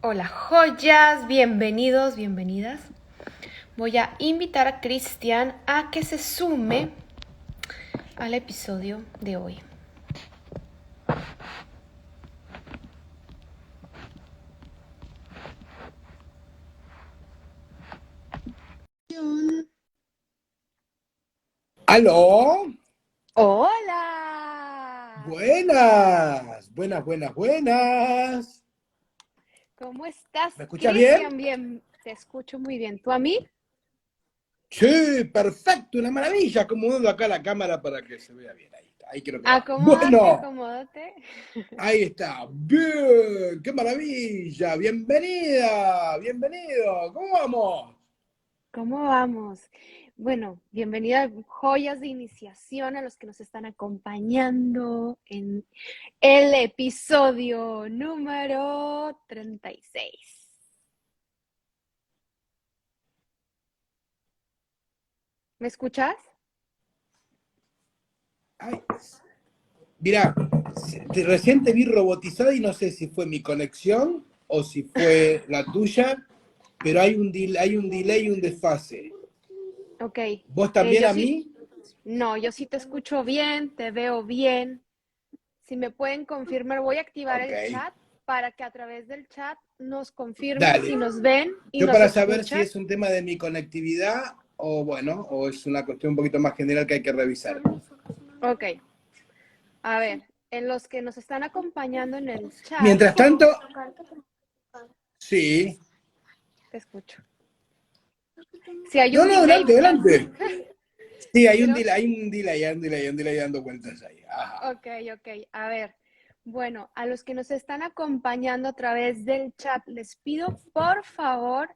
Hola joyas, bienvenidos, bienvenidas. Voy a invitar a Cristian a que se sume al episodio de hoy. ¡Aló! ¡Hola! Buenas, buenas, buenas, buenas. ¿Cómo estás, ¿Me escuchas bien? Cristian? Bien, te escucho muy bien. ¿Tú a mí? Sí, perfecto, una maravilla. Acomodando acá la cámara para que se vea bien. Ahí está, ahí creo que va. Acomódate, Bueno, acomódate. ahí está. Bien, qué maravilla. Bienvenida, bienvenido. ¿Cómo vamos? ¿Cómo vamos? Bueno, bienvenida a Joyas de Iniciación a los que nos están acompañando en el episodio número 36. ¿Me escuchas? Ay, mira, recién te vi robotizada y no sé si fue mi conexión o si fue la tuya, pero hay un delay y un desfase. Ok. ¿Vos también Yo a sí, mí? no, yo sí te escucho bien, te veo bien. Si me pueden confirmar, voy a activar Ok, el chat para que a través del chat nos confirmen si dale. nos ven y Yo nos para saber si escuchan. es un tema de mi conectividad o bueno, o es una cuestión un poquito más general que hay que revisar. Ok. A ver, en los que nos están acompañando en el chat, Mientras tanto, sí. te escucho. Si hay No, un no, delay, adelante, adelante. Sí, creo. hay un delay dando vueltas ahí. Ajá. Ok, ok. A ver, bueno, a los que nos están acompañando a través del chat, les pido por favor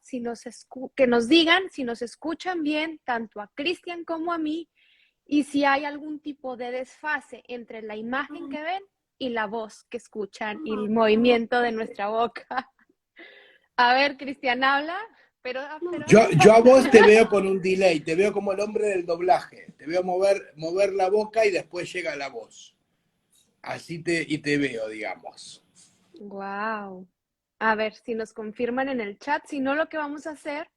que nos digan si nos escuchan bien, tanto a Cristian como a mí, y si hay algún tipo de desfase entre la imagen que ven y la voz que escuchan y el movimiento de nuestra boca. A ver, Cristian, habla, pero Yo a vos te veo con un delay, te veo como el hombre del doblaje. Te veo mover la boca y después llega la voz. Y te veo, digamos. wow. A ver si nos confirman en el chat, si no lo que vamos a hacer,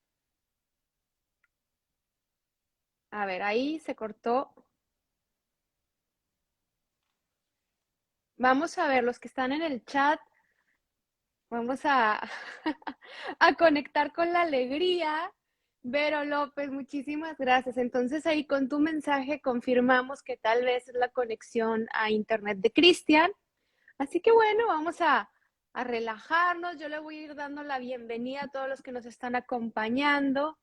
a ver, ahí se cortó. Vamos a ver los que están en el chat, vamos a, a conectar con la alegría. Vero López, muchísimas gracias. Entonces ahí con tu mensaje confirmamos que tal vez es la conexión a internet de Cristian. Así que bueno, vamos a relajarnos. Yo le voy a ir dando la bienvenida a todos los que nos están acompañando.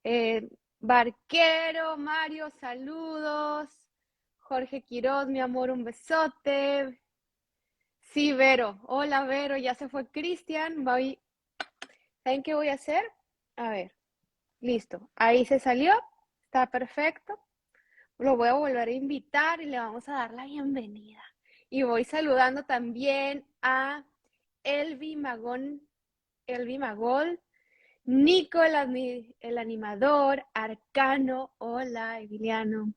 Eh, Barquero, Mario, saludos. Jorge Quiroz, mi amor, un besote. Sí, Vero. Hola, Vero. Ya se fue Cristian. ¿Saben qué voy a hacer? A ver, listo. Ahí se salió. Está perfecto. Lo voy a volver a invitar y le vamos a dar la bienvenida. Y voy saludando también a Elvi Magol, Nico, el animador, Arcano, hola, Emiliano,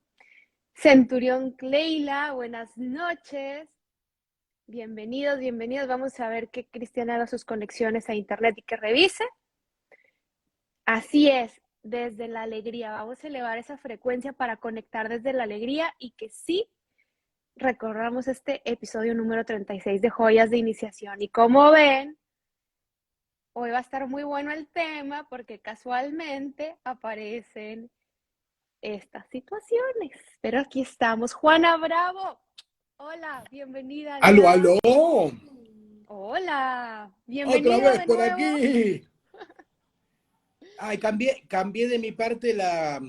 Centurión Cleila, buenas noches. Bienvenidos, bienvenidos. Vamos a ver que Cristian haga sus conexiones a internet y que revise. Así es, desde la alegría. Vamos a elevar esa frecuencia para conectar desde la alegría y que sí recorramos este episodio número 36 de Joyas de Iniciación. Y como ven, hoy va a estar muy bueno el tema porque casualmente aparecen estas situaciones. Pero aquí estamos. Juana Bravo, hola, bienvenida, ¡Aló, Aliada. aló! Hola, ¡Otra bienvenido vez de por nuevo. aquí! Ay, cambié de mi parte la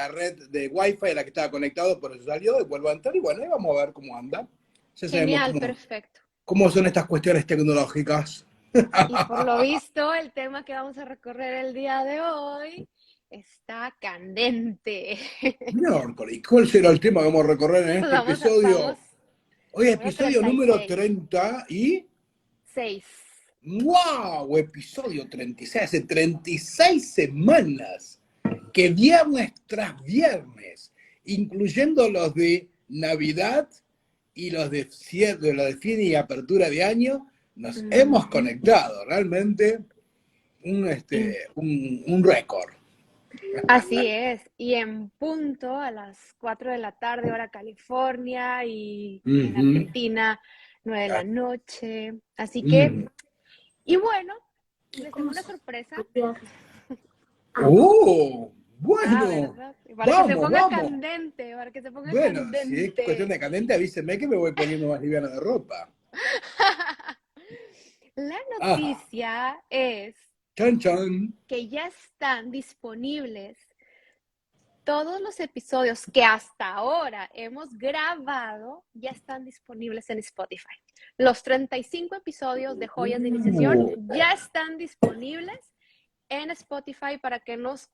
red de Wi-Fi a la que estaba conectado, por eso salió y vuelvo a entrar y bueno, ahí vamos a ver cómo anda. Ya sabemos Genial, perfecto. cómo son estas cuestiones tecnológicas. Y por lo visto, el tema que vamos a recorrer el día de hoy está candente. Miércoles, ¿cuál será el tema que vamos a recorrer en Pues este vamos, episodio? Hoy es número episodio número 36. 30 y... 6. ¡Wow! Episodio 36. Hace 36 semanas que viernes tras viernes, incluyendo los de Navidad y los de fin y apertura de año, nos hemos conectado, realmente Y un récord. así es, y en punto a las 4 de la tarde, hora California, y en Ujú. Argentina, 9 de la noche. Así que, Mm. y bueno, les tengo una sorpresa. ¡Oh! Ah, Bueno, ¿verdad? Para que se vamos, ponga vamos. candente, para que se ponga Bueno, si es cuestión candente. de candente, avíseme que me voy poniendo más liviana de ropa. La Ajá, noticia es chan chan. que ya están disponibles todos los episodios que hasta ahora hemos grabado, ya están disponibles en Spotify. Los 35 episodios de Joyas de Iniciación Uh, ya están disponibles en Spotify para que nos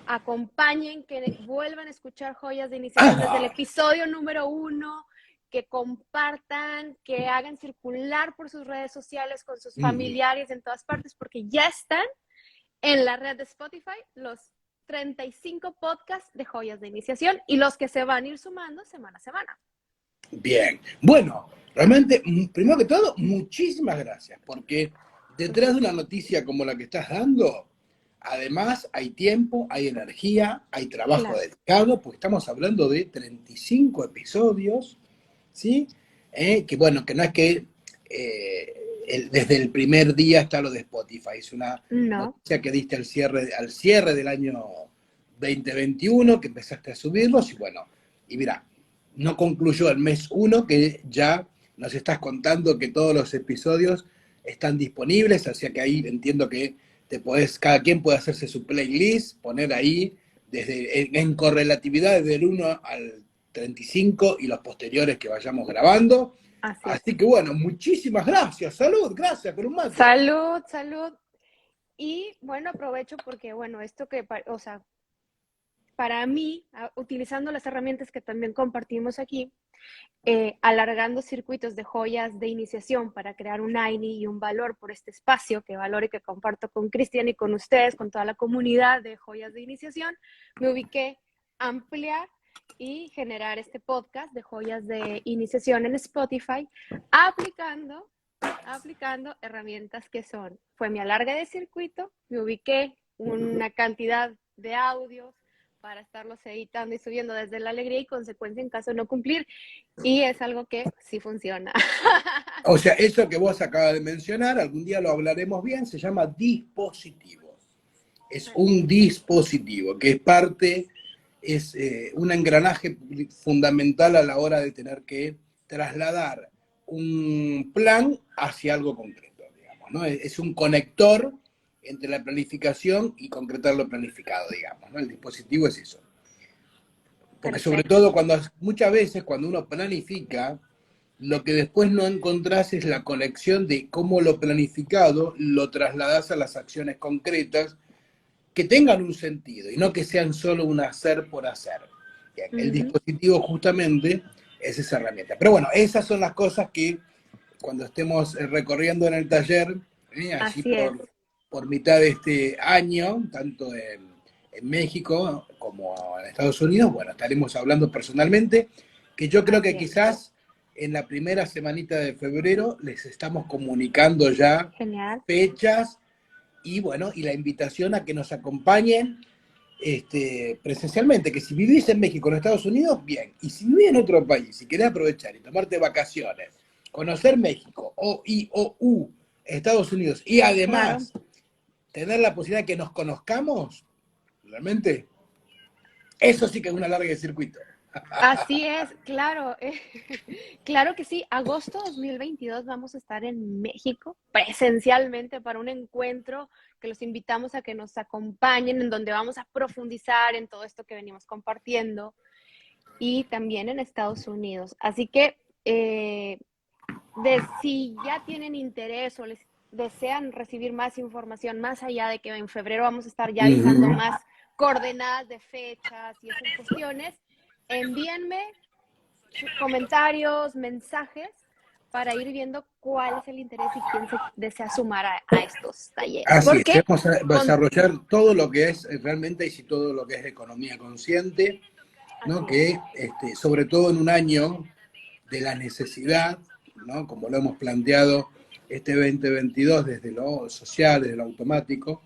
acompañen, que vuelvan a escuchar Joyas de Iniciación desde el ajá. episodio número 1, que compartan, que hagan circular por sus redes sociales con sus Mm. familiares en todas partes, porque ya están en la red de Spotify los 35 podcasts de Joyas de Iniciación y los que se van a ir sumando semana a semana. Bien. Bueno, realmente, primero que todo, muchísimas gracias, porque detrás de una noticia como la que estás dando, además hay tiempo, hay energía, hay trabajo Claro. dedicado, porque estamos hablando de 35 episodios, ¿sí? Que bueno, que no es que desde el primer día está lo de Spotify, es una No, noticia que diste al cierre del año 2021, que empezaste a subirlos, y bueno, y mira, no concluyó el mes 1, que ya nos estás contando que todos los episodios están disponibles, así que ahí entiendo que cada quien puede hacerse su playlist, poner ahí en correlatividad desde el 1 al 35 y los posteriores que vayamos grabando. así es. Así que bueno, muchísimas gracias, salud, gracias por un mate. Salud, salud. Y bueno, aprovecho porque, bueno, esto que, o sea, para mí, utilizando las herramientas que también compartimos aquí, alargando circuitos de joyas de iniciación para crear un AINI y un valor por este espacio, que valore que comparto con Cristian y con ustedes, con toda la comunidad de joyas de iniciación, me ubiqué ampliar y generar este podcast de joyas de iniciación en Spotify, aplicando herramientas que son, fue mi alarga de circuito, me ubiqué una cantidad de audios para estarlos editando y subiendo desde la alegría y consecuencia en caso de no cumplir, y es algo que sí funciona. O sea, eso que vos acabas de mencionar, algún día lo hablaremos bien, se llama dispositivo. Es Así un es. dispositivo que es parte, es un engranaje fundamental a la hora de tener que trasladar un plan hacia algo concreto, digamos, ¿no? Es un conector entre la planificación y concretar lo planificado, digamos, ¿no? El dispositivo es eso. Porque sobre Perfecto. todo muchas veces cuando uno planifica, lo que después no encontrás es la conexión de cómo lo planificado lo trasladás a las acciones concretas que tengan un sentido y no que sean solo un hacer por hacer. Bien, el Ujú. dispositivo justamente es esa herramienta. Pero bueno, esas son las cosas que cuando estemos recorriendo en el taller, allí Así es. por mitad de este año, tanto en México como en Estados Unidos, bueno, estaremos hablando personalmente, que yo creo que Así es. quizás en la primera semanita de febrero les estamos comunicando ya Genial. fechas y bueno, y la invitación a que nos acompañen presencialmente, que si vivís en México o en Estados Unidos, bien, y si vivís en otro país y querés aprovechar y tomarte vacaciones, conocer México o Estados Unidos y Claro. además tener la posibilidad de que nos conozcamos, realmente, eso sí que es una larga de circuito. Así es, claro, claro que sí. Agosto 2022 vamos a estar en México presencialmente para un encuentro que los invitamos a que nos acompañen, en donde vamos a profundizar en todo esto que venimos compartiendo, y también en Estados Unidos. Así que si ya tienen interés o les desean recibir más información, más allá de que en febrero vamos a estar ya avisando Uh-huh. más coordenadas de fechas y esas cuestiones, envíenme comentarios, mensajes para ir viendo cuál es el interés y quién se desea sumar a estos talleres. Así es, Porque vamos a con... desarrollar todo lo que es realmente y todo lo que es economía consciente, ¿no? Así es. Que sobre todo en un año de la necesidad, ¿no? Como lo hemos planteado este 2022 desde lo social, desde lo automático,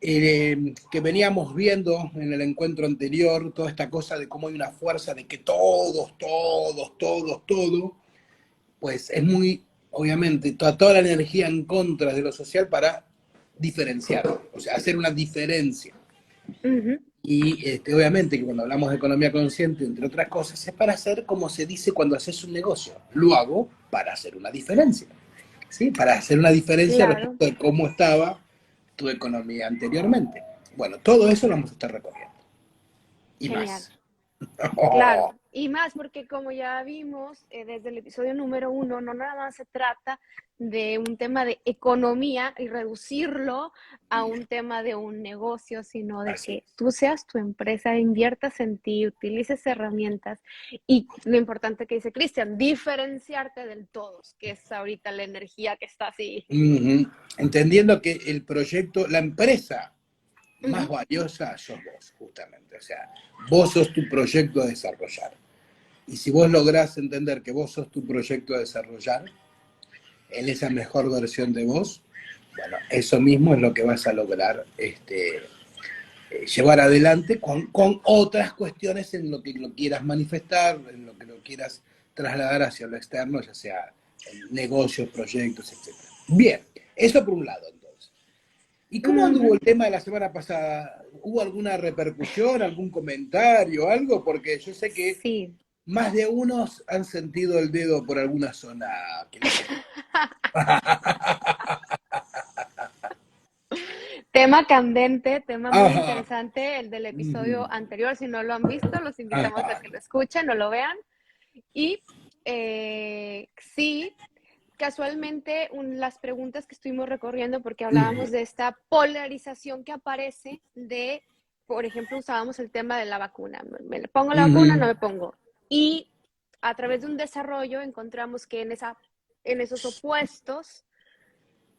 que veníamos viendo en el encuentro anterior, toda esta cosa de cómo hay una fuerza de que todos, pues es muy, obviamente, toda la energía en contra de lo social para diferenciar, o sea, hacer una diferencia. Y obviamente que cuando hablamos de economía consciente, entre otras cosas, es para hacer como se dice cuando haces un negocio. Lo hago para hacer una diferencia, ¿sí? Para hacer una diferencia Claro, respecto de cómo estaba tu economía anteriormente. Bueno, todo eso lo vamos a estar recorriendo. Y genial. más. Claro, y más porque como ya vimos desde el episodio número 1, no nada más se trata de un tema de economía y reducirlo a un tema de un negocio, sino de Así que es. tú seas tu empresa, inviertas en ti, utilices herramientas y lo importante que dice Cristian, diferenciarte del todos, que es ahorita la energía que está así. Entendiendo que el proyecto, la empresa más Ujú. valiosa sos vos, justamente. O sea, vos sos tu proyecto a desarrollar. Y si vos lográs entender que vos sos tu proyecto a desarrollar, en esa mejor versión de vos, bueno, eso mismo es lo que vas a lograr llevar adelante con otras cuestiones en lo que lo quieras manifestar, en lo que lo quieras trasladar hacia lo externo, ya sea en negocios, proyectos, etc. Bien, eso por un lado, entonces. ¿Y cómo anduvo el tema de la semana pasada? ¿Hubo alguna repercusión, algún comentario, algo? Porque yo sé que Sí. más de unos han sentido el dedo por alguna zona que les quedó. Tema candente, tema muy Ajá. interesante, el del episodio anterior. Si no lo han visto, los invitamos a Ajá. que lo escuchen o lo vean. Y sí, casualmente las preguntas que estuvimos recorriendo, porque hablábamos de esta polarización que aparece de, por ejemplo, usábamos el tema de la vacuna. ¿Me pongo la vacuna? No me pongo. Y a través de un desarrollo encontramos que en esos opuestos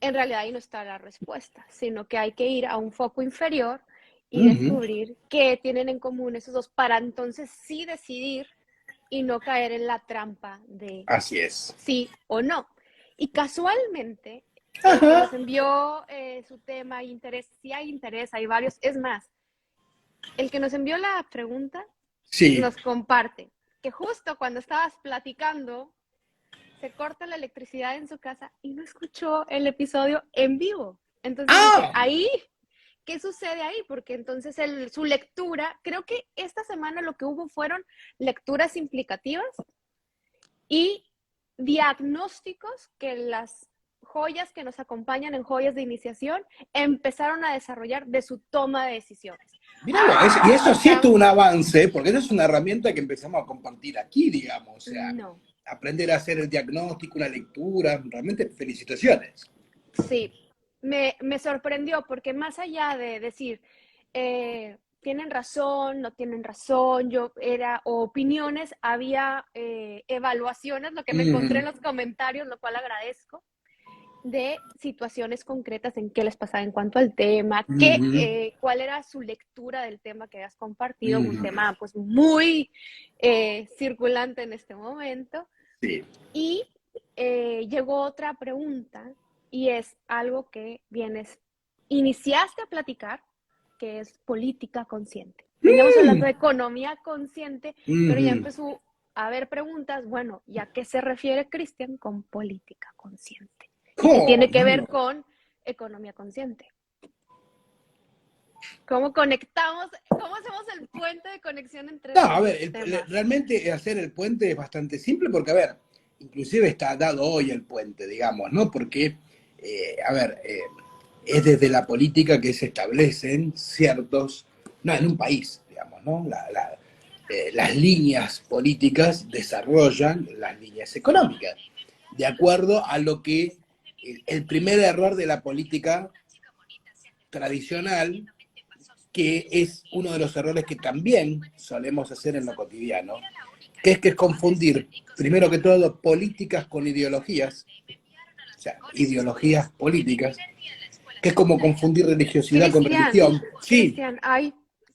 en realidad ahí no está la respuesta, sino que hay que ir a un foco inferior y descubrir qué tienen en común esos dos para entonces sí decidir y no caer en la trampa de Así es. sí o no. Y casualmente, el que Ajá. nos envió su tema, interés, sí hay interés, hay varios, es más, el que nos envió la pregunta Sí. nos comparte que justo cuando estabas platicando se corta la electricidad en su casa y no escuchó el episodio en vivo. Entonces dice, ¡Ah! ahí, ¿qué sucede ahí? Porque entonces su lectura, creo que esta semana lo que hubo fueron lecturas implicativas y diagnósticos que las joyas que nos acompañan en joyas de iniciación empezaron a desarrollar de su toma de decisiones. Mirá vos, y eso O sí es sea, un avance, porque eso es una herramienta que empezamos a compartir aquí, digamos. O sea, no, aprender a hacer el diagnóstico, una lectura, realmente felicitaciones. sí, me sorprendió porque más allá de decir, tienen razón, no tienen razón, o opiniones, había evaluaciones, lo que me encontré en los comentarios, lo cual agradezco, de situaciones concretas en qué les pasaba en cuanto al tema, cuál era su lectura del tema que habías compartido, un tema pues muy circulante en este momento. Sí. Y llegó otra pregunta y es algo que iniciaste a platicar, que es política consciente. Veníamos hablando de economía consciente, pero ya empezó a haber preguntas, bueno, ¿y a qué se refiere Cristian con política consciente? ¿Y qué Oh, tiene que ver con economía consciente? ¿Cómo conectamos, cómo hacemos el puente de conexión entre no, esos a dos ver, temas? realmente hacer el puente es bastante simple porque, a ver, inclusive está dado hoy el puente, digamos, ¿no? Porque, a ver, es desde la política que se establecen ciertos, no, en un país, digamos, ¿no? Las líneas políticas desarrollan las líneas económicas, de acuerdo a lo que el primer error de la política tradicional, que es uno de los errores que también solemos hacer en lo cotidiano, que es confundir, primero que todo, políticas con ideologías, o sea, ideologías políticas, que es como confundir religiosidad con Cristian, religión. Sí, Cristian, hay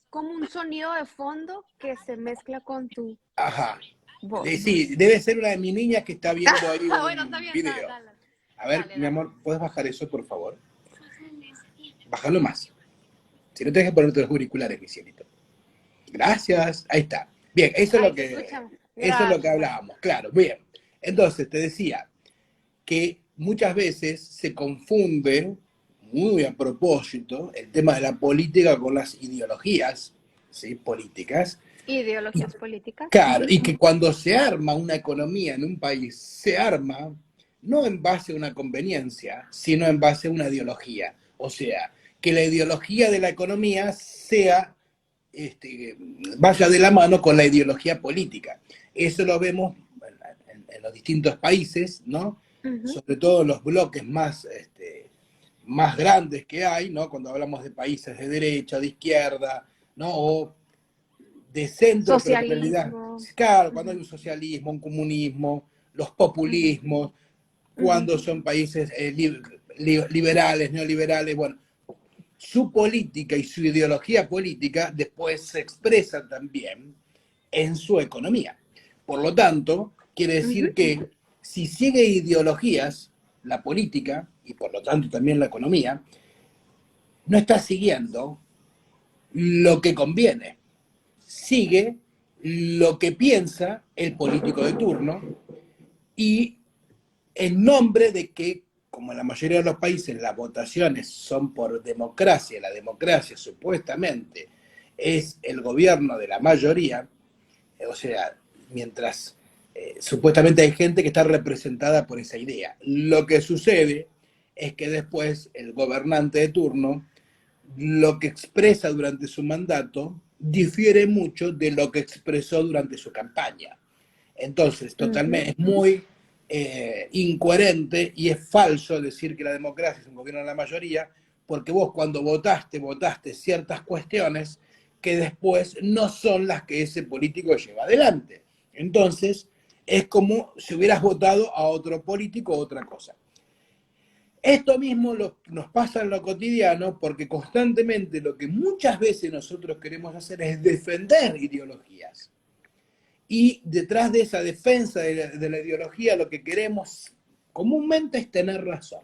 como un sonido de fondo que se mezcla con tu ajá. voz. Sí, debe ser una de mis niñas que está viendo ahí Bueno, está un bien, video. dale. A ver, Dale, mi dale. amor, ¿puedes bajar eso, por favor? Bájalo más. Si no, tienes que ponerte los auriculares, mi cielito. Gracias. Ahí está. Bien, Ahí se escucha. eso es lo que Gracias, amor. hablábamos. Claro, bien. Entonces, te decía que muchas veces se confunden, muy a propósito, el tema de la política con las ideologías, ¿sí? Políticas. Y, Ideologías políticas. claro, Ujú. y que cuando se arma una economía en un país, se arma no en base a una conveniencia, sino en base a una ideología. O sea, que la ideología de la economía sea, este, vaya de la mano con la ideología política. Eso lo vemos en los distintos países, ¿no? Ujú. Sobre todo en los bloques más, más grandes que hay, ¿no? Cuando hablamos de países de derecha, de izquierda, ¿no? O de centro, pero que en realidad, Socialismo. claro, cuando hay Ujú, un socialismo, un comunismo, los ujú, populismos, ujú, cuando son países liberales, neoliberales, bueno, su política y su ideología política después se expresa también en su economía. Por lo tanto, quiere ujú, decir que si sigue ideologías, la política, y por lo tanto también la economía, no está siguiendo lo que conviene, sigue lo que piensa el político de turno y en nombre de que, como en la mayoría de los países las votaciones son por democracia, la democracia supuestamente es el gobierno de la mayoría, o sea, mientras supuestamente hay gente que está representada por esa idea. Lo que sucede es que después el gobernante de turno lo que expresa durante su mandato difiere mucho de lo que expresó durante su campaña. Entonces, ujú. totalmente, es muy incoherente y es falso decir que la democracia es un gobierno de la mayoría, porque vos cuando votaste, votaste ciertas cuestiones que después no son las que ese político lleva adelante. Entonces, es como si hubieras votado a otro político o otra cosa. Esto mismo nos pasa en lo cotidiano porque constantemente lo que muchas veces nosotros queremos hacer es defender ideologías. Y detrás de esa defensa de la ideología lo que queremos comúnmente es tener razón.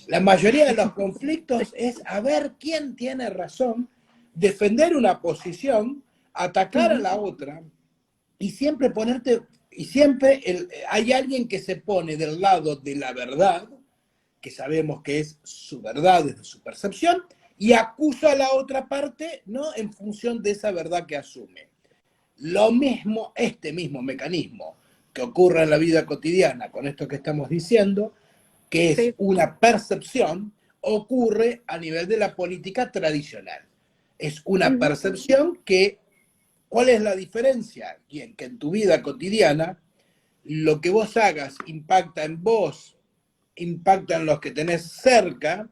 La mayoría de los conflictos es a ver quién tiene razón, defender una posición, atacar a Ujú, la otra y siempre ponerte, y siempre hay alguien que se pone del lado de la verdad, que sabemos que es su verdad desde su percepción, y acusa a la otra parte, ¿no? En función de esa verdad que asume. Lo mismo, este mismo mecanismo que ocurre en la vida cotidiana con esto que estamos diciendo, que es sí. una percepción, ocurre a nivel de la política tradicional. Es una Ujú, percepción que, ¿cuál es la diferencia? Bien, que en tu vida cotidiana lo que vos hagas impacta en vos, impacta en los que tenés cerca,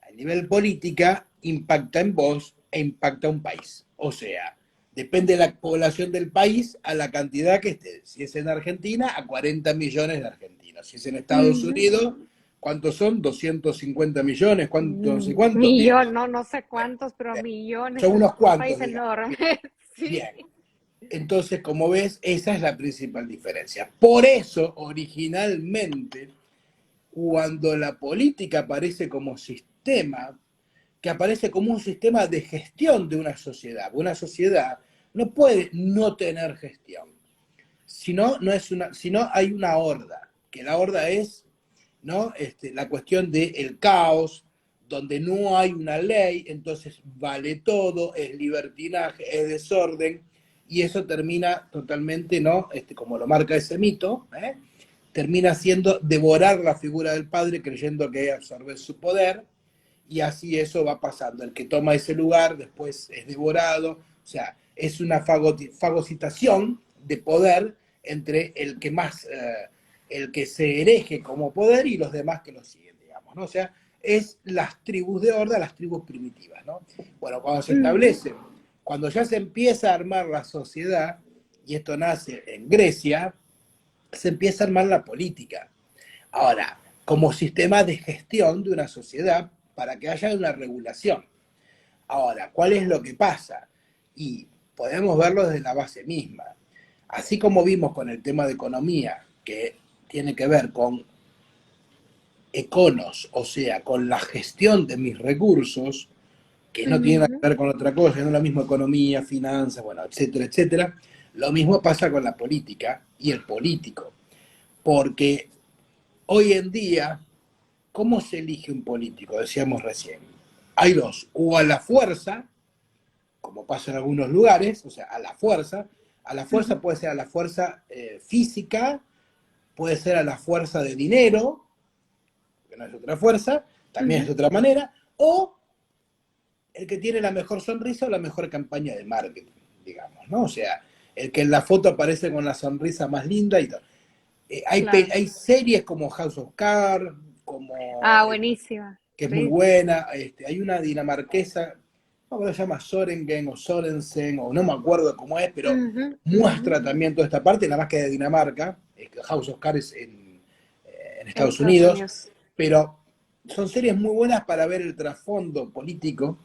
a nivel política, impacta en vos e impacta a un país. O sea, depende de la población del país a la cantidad que esté. Si es en Argentina, a 40 millones de argentinos. Si es en Estados ujú. Unidos, ¿cuántos son? 250 millones, ¿cuántos? No sé cuántos. Bien, Millón, no, no sé cuántos, pero millones. son Es unos un cuantos, país digamos. enorme. Sí. Bien. Entonces, como ves, esa es la principal diferencia. Por eso, originalmente, cuando la política aparece como sistema, que aparece como un sistema de gestión de una sociedad. Una sociedad no puede no tener gestión, sino, no es una, sino hay una horda, que la horda es, ¿no? La cuestión del caos, donde no hay una ley, entonces vale todo, es libertinaje, es desorden, y eso termina totalmente, ¿no? Como lo marca ese mito, termina siendo devorar la figura del padre creyendo que absorbe su poder, y así eso va pasando. El que toma ese lugar después es devorado, o sea, es una fagocitación de poder entre el que más, el que se hereje como poder y los demás que lo siguen, digamos, ¿no? O sea, es las tribus de horda, las tribus primitivas, ¿no? Bueno, cuando se Ujú, establece, cuando ya se empieza a armar la sociedad, y esto nace en Grecia, se empieza a armar la política. Ahora, como sistema de gestión de una sociedad para que haya una regulación. Ahora, ¿cuál es lo que pasa? Y podemos verlo desde la base misma. Así como vimos con el tema de economía, que tiene que ver con econos, o sea, con la gestión de mis recursos, que no tiene nada Ujú, que ver con otra cosa, no es la misma economía, finanzas, bueno, etcétera, etcétera. Lo mismo pasa con la política y el político, porque hoy en día, ¿cómo se elige un político? Decíamos recién. Hay dos, o a la fuerza, como pasa en algunos lugares, o sea, a la ujú, fuerza puede ser a la fuerza física, puede ser a la fuerza de dinero, que no es otra fuerza, también es ujú. de otra manera, o el que tiene la mejor sonrisa o la mejor campaña de marketing, digamos, ¿no? O sea, el que en la foto aparece con la sonrisa más linda y todo. Claro. Hay series como House of Cards, como, Ah, buenísima. que es muy Sí. buena, hay una dinamarquesa, no me se llama Sorengen o Sorensen, o no me acuerdo cómo es, pero Ujú, ujú. muestra también toda esta parte, nada más que de Dinamarca, House of Cards en En Estados Estados Unidos, Unidos. pero son series muy buenas para ver el trasfondo político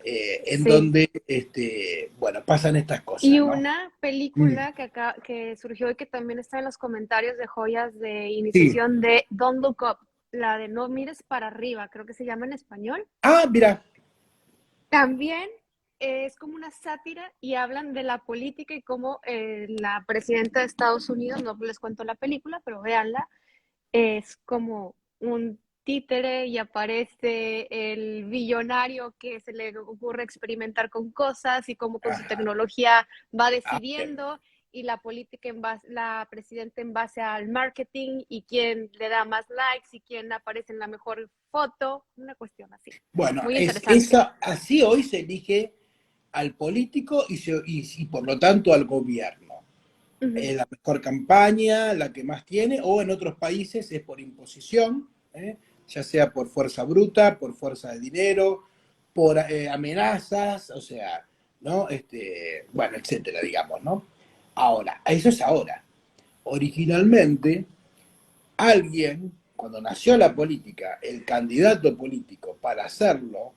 en Sí. donde, bueno, pasan estas Y cosas, ¿no? una Mm, película que surgió y que también está en los comentarios de joyas de sí. iniciación de Don't Look Up, la de No mires para arriba, creo que se llama en español. Ah, mira, También es como una sátira y hablan de la política y cómo la presidenta de Estados Unidos, no les cuento la película, pero véanla, es como un títere y aparece el billonario que se le ocurre experimentar con cosas y cómo con su ajá, tecnología va ah, bien. decidiendo y la política en base, la presidenta en base al marketing y quién le da más likes y quién aparece en la mejor foto, una cuestión así. Bueno, Muy es interesante. esa, así hoy se elige al político y por lo tanto al gobierno. Uh -huh, La mejor campaña, la que más tiene, o en otros países es por imposición, ya sea por fuerza bruta, por fuerza de dinero, por amenazas, o sea, ¿no? Bueno, etcétera, digamos, ¿no? Ahora, eso es ahora. Originalmente, alguien, cuando nació la política, el candidato político para hacerlo,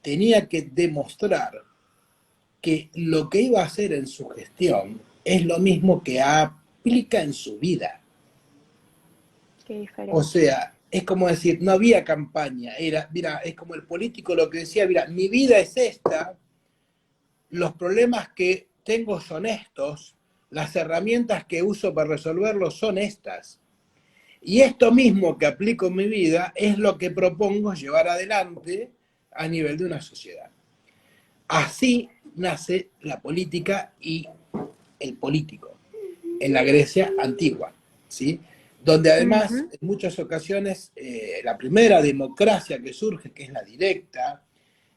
tenía que demostrar que lo que iba a hacer en su gestión es lo mismo que aplica en su vida. qué O diferencia. sea, es como decir, no había campaña, era, mira, es como el político lo que decía, mira, mi vida es esta, los problemas que tengo son estos, las herramientas que uso para resolverlos son estas. Y esto mismo que aplico en mi vida es lo que propongo llevar adelante a nivel de una sociedad. Así nace la política y el político en la Grecia antigua, ¿sí? Donde Uh además -huh, en muchas ocasiones la primera democracia que surge, que es la directa,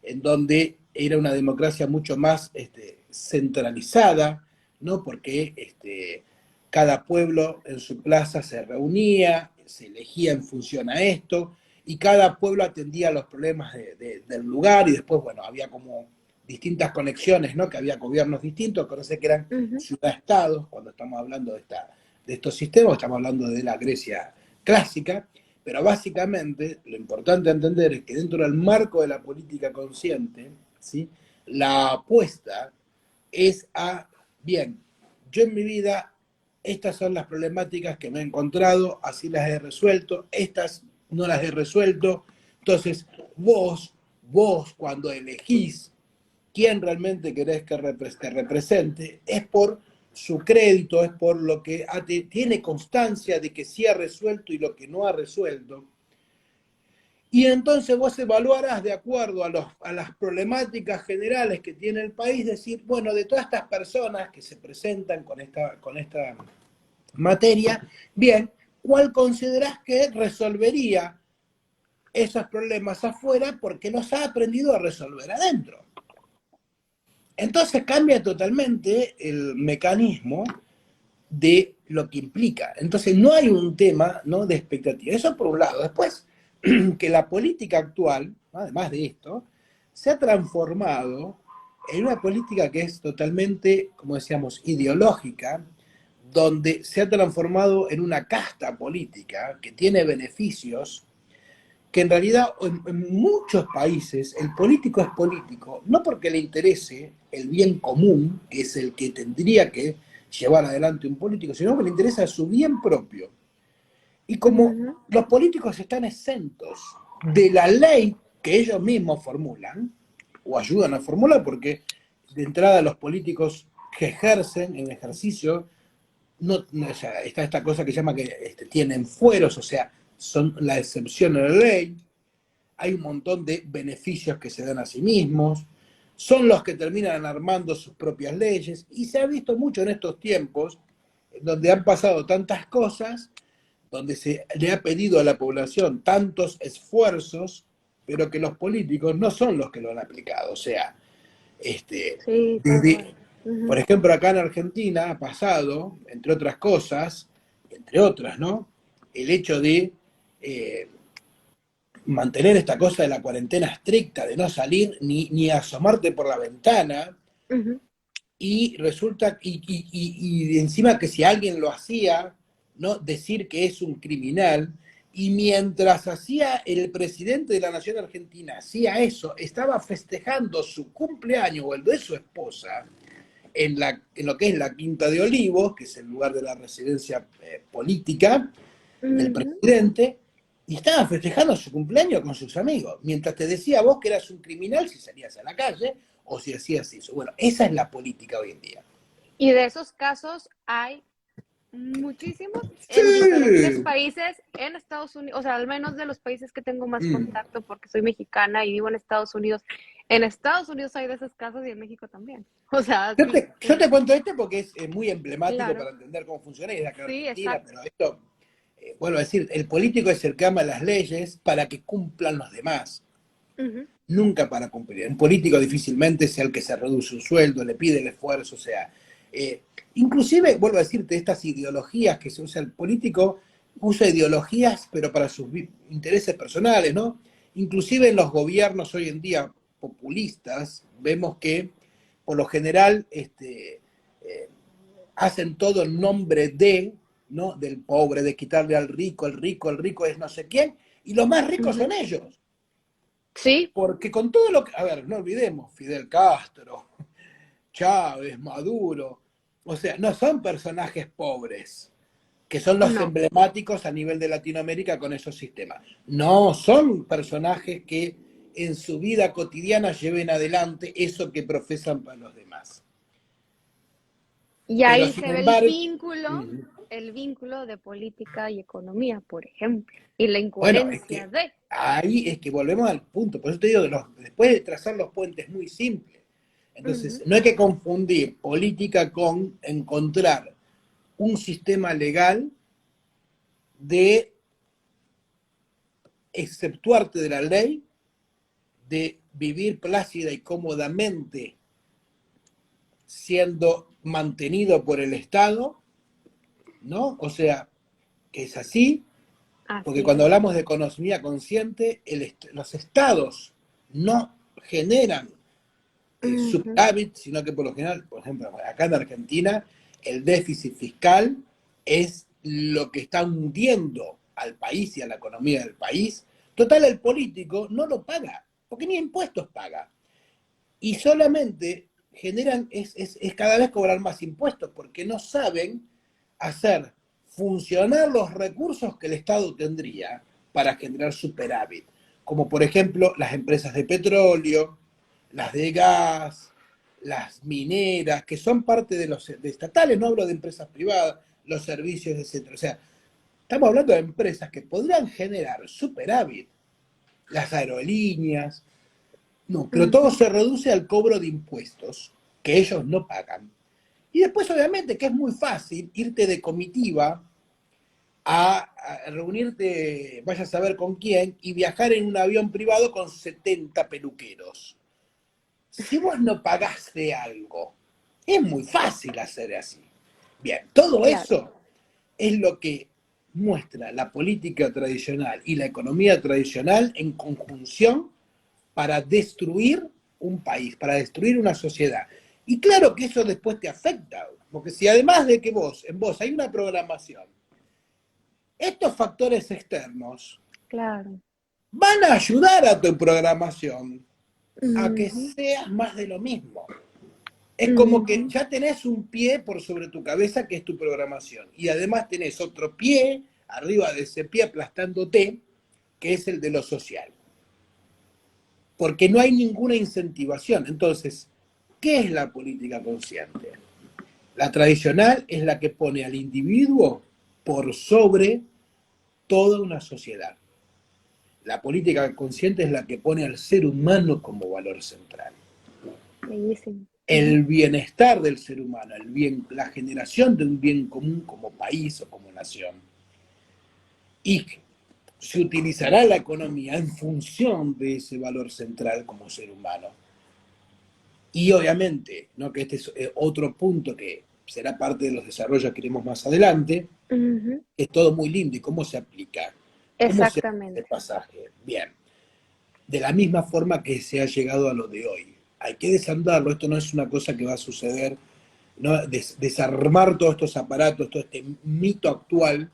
en donde era una democracia mucho más centralizada, ¿no? Porque cada pueblo en su plaza se reunía, se elegía en función a esto, y cada pueblo atendía los problemas del lugar, y después, bueno, había como distintas conexiones, ¿no? Que había gobiernos distintos, conoce que eran uh -huh. ciudad-estados, cuando estamos hablando de estos sistemas, estamos hablando de la Grecia clásica, pero básicamente lo importante a entender es que dentro del marco de la política consciente, ¿sí? La apuesta es a, bien, yo en mi vida, estas son las problemáticas que me he encontrado, así las he resuelto, estas no las he resuelto, entonces vos cuando elegís quién realmente querés que te represente, es por su crédito, es por lo que tiene constancia de que sí ha resuelto y lo que no ha resuelto. Y entonces vos evaluarás de acuerdo a las problemáticas generales que tiene el país, decir, bueno, de todas estas personas que se presentan con esta materia, bien, ¿cuál considerás que resolvería esos problemas afuera porque los ha aprendido a resolver adentro? Entonces cambia totalmente el mecanismo de lo que implica. Entonces no hay un tema, ¿no?, de expectativa. Eso por un lado. Después, que la política actual, además de esto, se ha transformado en una política que es totalmente, como decíamos, ideológica, donde se ha transformado en una casta política que tiene beneficios que en realidad en muchos países el político es político, no porque le interese el bien común, que es el que tendría que llevar adelante un político, sino que le interesa su bien propio. Y como Ujú. los políticos están exentos de la ley que ellos mismos formulan, o ayudan a formular, porque de entrada los políticos que ejercen en ejercicio, o sea, está esta cosa que llama que tienen fueros, o sea, son la excepción a la ley, hay un montón de beneficios que se dan a sí mismos, son los que terminan armando sus propias leyes, y se ha visto mucho en estos tiempos, donde han pasado tantas cosas, donde se le ha pedido a la población tantos esfuerzos, pero que los políticos no son los que lo han aplicado. O sea, Sí, tal cual. desde, por Ujú. ejemplo, acá en Argentina ha pasado, entre otras cosas, entre otras, ¿no? El hecho de mantener esta cosa de la cuarentena estricta, de no salir ni asomarte por la ventana, Ujú. y resulta, y encima que si alguien lo hacía, ¿no? Decir que es un criminal, y mientras hacía el presidente de la Nación Argentina, hacía eso, estaba festejando su cumpleaños o el de su esposa, en lo que es la Quinta de Olivos, que es el lugar de la residencia política del Ujú. presidente, y estaba festejando su cumpleaños con sus amigos, mientras te decía vos que eras un criminal si salías a la calle o si hacías eso. Bueno, esa es la política hoy en día. Y de esos casos hay muchísimos en diferentes Sí. países, en Estados Unidos, o sea, al menos de los países que tengo más Mm. contacto porque soy mexicana y vivo en Estados Unidos. En Estados Unidos hay de esos casos y en México también. O sea, Yo sí, te, yo te cuento porque es muy emblemático claro. para entender cómo funciona y es de acá en Sí, Argentina, exacto. pero esto, vuelvo a decir, el político es el que ama las leyes para que cumplan los demás, Ujú, nunca para cumplir. Un político difícilmente es el que se reduce un sueldo, le pide el esfuerzo, o sea, eh, inclusive, vuelvo a decirte, estas ideologías que se usa el político, usa ideologías, pero para sus intereses personales, ¿no? Inclusive en los gobiernos hoy en día populistas, vemos que por lo general hacen todo en nombre de, ¿no? Del pobre, de quitarle al rico, el rico es no sé quién, y los más ricos ujú. son ellos. Sí, Porque con todo lo que, a ver, no olvidemos, Fidel Castro, Chávez, Maduro, o sea, no son personajes pobres, que son los no. emblemáticos a nivel de Latinoamérica con esos sistemas. No, son personajes que en su vida cotidiana lleven adelante eso que profesan para los demás. Y Pero ahí sin se ve embargo, el vínculo de política y economía, por ejemplo, y la bueno, es incoherencia que de. ahí es que volvemos al punto. Por eso te digo que después de trazar los puentes muy simples. Entonces, Ujú, no hay que confundir política con encontrar un sistema legal de exceptuarte de la ley, de vivir plácida y cómodamente siendo mantenido por el Estado, ¿no? O sea, que es así, porque así cuando es. hablamos de economía consciente, los estados no generan Ujú, superávit, sino que por lo general, por ejemplo, acá en Argentina, el déficit fiscal es lo que está hundiendo al país y a la economía del país. Total, el político no lo paga, porque ni impuestos paga. Y solamente generan, es cada vez cobrar más impuestos, porque no saben hacer funcionar los recursos que el Estado tendría para generar superávit, como por ejemplo las empresas de petróleo, las de gas, las mineras, que son parte de los de estatales, no hablo de empresas privadas, los servicios, etcétera. O sea, estamos hablando de empresas que podrían generar superávit, las aerolíneas, no, pero todo ujú. se reduce al cobro de impuestos que ellos no pagan. Y después, obviamente, que es muy fácil irte de comitiva a reunirte, vaya a saber con quién, y viajar en un avión privado con 70 peluqueros. Si vos no pagaste algo, es muy fácil hacer así. Bien, todo Claro. eso es lo que muestra la política tradicional y la economía tradicional en conjunción para destruir un país, para destruir una sociedad. Y claro que eso después te afecta, porque si además de que en vos hay una programación, estos factores externos Claro. van a ayudar a tu programación a que Ujú. seas más de lo mismo. Es como que Ujú. ya tenés un pie por sobre tu cabeza, que es tu programación, y además tenés otro pie arriba de ese pie aplastándote, que es el de lo social. Porque no hay ninguna incentivación. Entonces, ¿qué es la política consciente? La tradicional es la que pone al individuo por sobre toda una sociedad. La política consciente es la que pone al ser humano como valor central. Bellísimo. Ujú. El bienestar del ser humano, el bien, la generación de un bien común como país o como nación. Y se utilizará la economía en función de ese valor central como ser humano. Y obviamente, ¿no? Que este es otro punto que será parte de los desarrollos que iremos más adelante, Ujú. es todo muy lindo. ¿Y cómo se aplica? ¿Cómo se hace el Exactamente. pasaje? Bien, de la misma forma que se ha llegado a lo de hoy. Hay que desandarlo, esto no es una cosa que va a suceder, ¿no? Desarmar todos estos aparatos, todo este mito actual,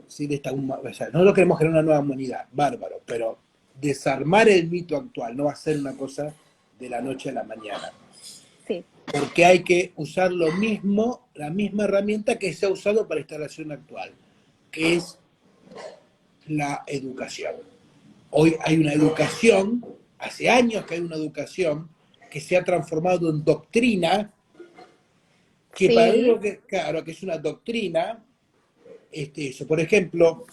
¿sí? O sea, no lo queremos generar una nueva humanidad, bárbaro, pero desarmar el mito actual no va a ser una cosa de la noche a la mañana. Sí, Porque hay que usar lo mismo, la misma herramienta que se ha usado para la instalación actual, que es la educación. Hoy hay una educación, hace años que hay una educación que se ha transformado en doctrina, que para mí, sí. claro, que es una doctrina, eso, por ejemplo,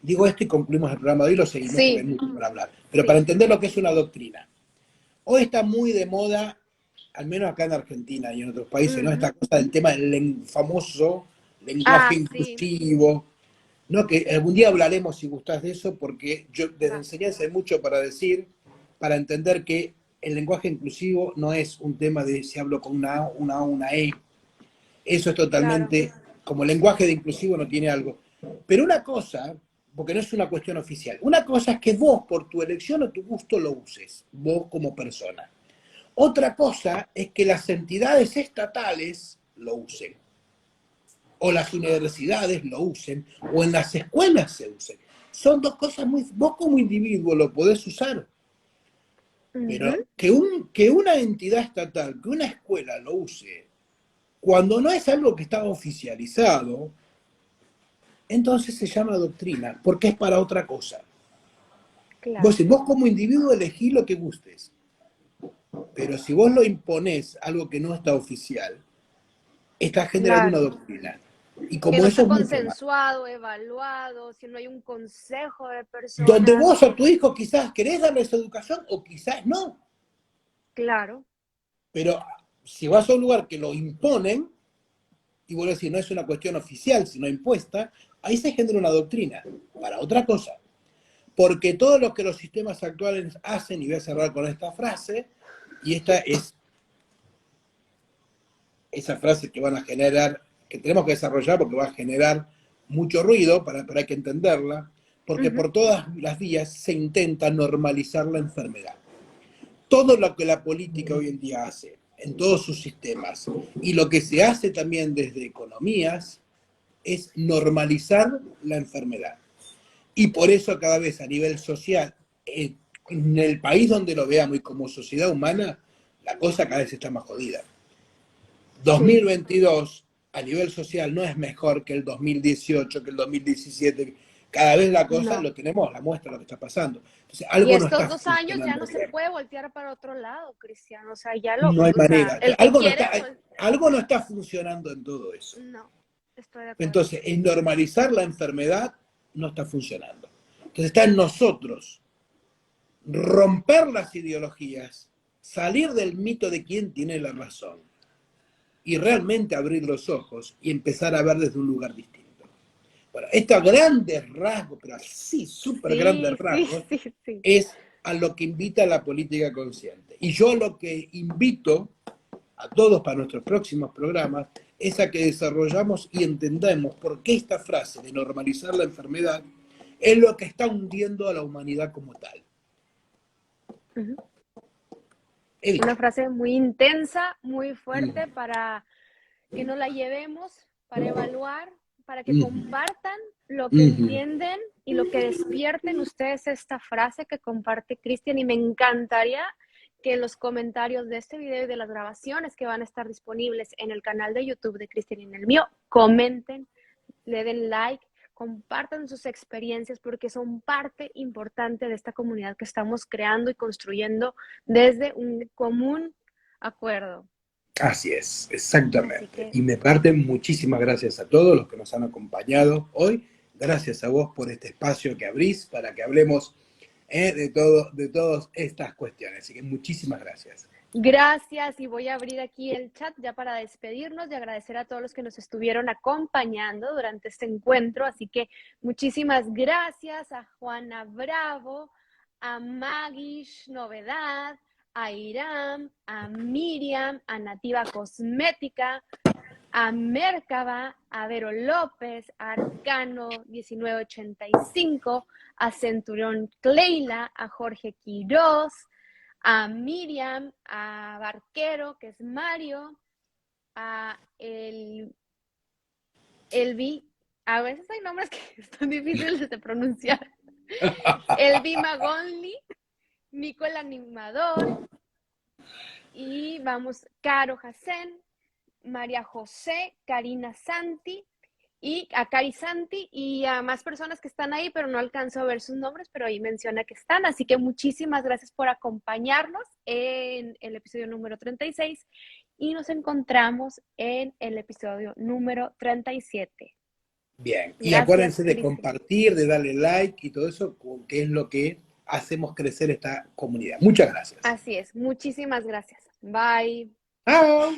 digo esto y concluimos el programa de hoy, lo seguimos porque hay Sí, mucho para hablar, pero para sí. entender lo que es una doctrina. Hoy está muy de moda, al menos acá en Argentina y en otros países, ¿no? Esta Ujú. cosa del tema del famoso lenguaje Ah, sí, inclusivo, ¿no? Que algún día hablaremos, si gustás, de eso, porque yo desde va. enseñanza hay mucho para decir, para entender que el lenguaje inclusivo no es un tema de si hablo con una A, una E. Eso es Claro, totalmente, como lenguaje de inclusivo no tiene algo. Pero una cosa, porque no es una cuestión oficial, una cosa es que vos, por tu elección o tu gusto, lo uses, vos como persona. Otra cosa es que las entidades estatales lo usen, o las universidades lo usen, o en las escuelas se usen. Son dos cosas muy... Vos como individuo lo podés usar, ujú. pero que una entidad estatal, que una escuela lo use, cuando no es algo que está oficializado, entonces se llama doctrina, porque es para otra cosa. Claro, Vos como individuo elegís lo que gustes, pero si vos lo imponés algo que no está oficial, estás generando una claro. doctrina. Y Que como no eso está es mucho más. consensuado, evaluado, si no hay un consejo de Donde personas. vos a tu hijo quizás querés darle esa educación o quizás no. Claro, Pero si vas a un lugar que lo imponen, y vos decís, no es una cuestión oficial, sino impuesta, ahí se genera una doctrina para otra cosa. Porque todo lo que los sistemas actuales hacen, y voy a cerrar con esta frase, y esta es esa frase que van a generar, que tenemos que desarrollar porque va a generar mucho ruido, pero hay que entenderla, porque ujú, por todas las vías se intenta normalizar la enfermedad. Todo lo que la política hoy en día hace, en todos sus sistemas, y lo que se hace también desde economías, es normalizar la enfermedad. Y por eso cada vez a nivel social, en el país donde lo veamos y como sociedad humana, la cosa cada vez está más jodida. sí. 2022 a nivel social no es mejor que el 2018, que el 2017. Cada vez la cosa No. lo tenemos, la muestra lo que está pasando. Entonces, Y algo no estos está 2 años ya funcionando no se bien. puede voltear para otro lado, Cristiano. O sea, ya No hay o sea, manera. el que Algo no quiere, está, algo no está funcionando en todo eso. no, estoy de acuerdo. Entonces, en normalizar la enfermedad no está funcionando. Entonces, está en nosotros romper las ideologías, salir del mito de quién tiene la razón y realmente abrir los ojos y empezar a ver desde un lugar distinto. Bueno, estos grandes rasgos, pero así súper grandes Sí, sí, rasgos, sí, sí. es a lo que invita la política consciente. Y yo lo que invito a todos para nuestros próximos programas es a que desarrollamos y entendamos por qué esta frase de normalizar la enfermedad es lo que está hundiendo a la humanidad como tal. Ujú. Una Evita. frase muy intensa, muy Mm, fuerte para que nos la llevemos, para evaluar, para que mm, compartan lo que mm. entienden y lo que despierten ustedes esta frase que comparte Cristian. Y me encantaría que en los comentarios de este video y de las grabaciones que van a estar disponibles en el canal de YouTube de Cristian y en el mío, comenten, le den like, compartan sus experiencias porque son parte importante de esta comunidad que estamos creando y construyendo desde un común acuerdo. Así es, exactamente. Así que, Y me parten muchísimas gracias a todos los que nos han acompañado hoy. Gracias a vos por este espacio que abrís para que hablemos de todas estas cuestiones. Así que muchísimas gracias. gracias, y voy a abrir aquí el chat ya para despedirnos y agradecer a todos los que nos estuvieron acompañando durante este encuentro. Así que muchísimas gracias a Juana Bravo, a Magish Novedad, a Iram, a Miriam, a Nativa Cosmética, a Merkaba, a Vero López, a Arcano 1985, a Centurión Cleila, a Jorge Quiroz, a Miriam, a Barquero, que es Mario, a Elvi, a veces hay nombres que están difíciles de pronunciar, Elvi Magonli, Nico el Animador, y vamos, Caro Jacén, María José, Karina Santi, y a Cari Santi y a más personas que están ahí, pero no alcanzo a ver sus nombres, pero ahí menciona que están. Así que muchísimas gracias por acompañarnos en el episodio número 36 y nos encontramos en el episodio número 37. Bien, y Gracias, acuérdense de Cristian. compartir, de darle like y todo eso, que es lo que hacemos crecer esta comunidad. Muchas gracias. Así es, muchísimas gracias. Bye. ¡Chao!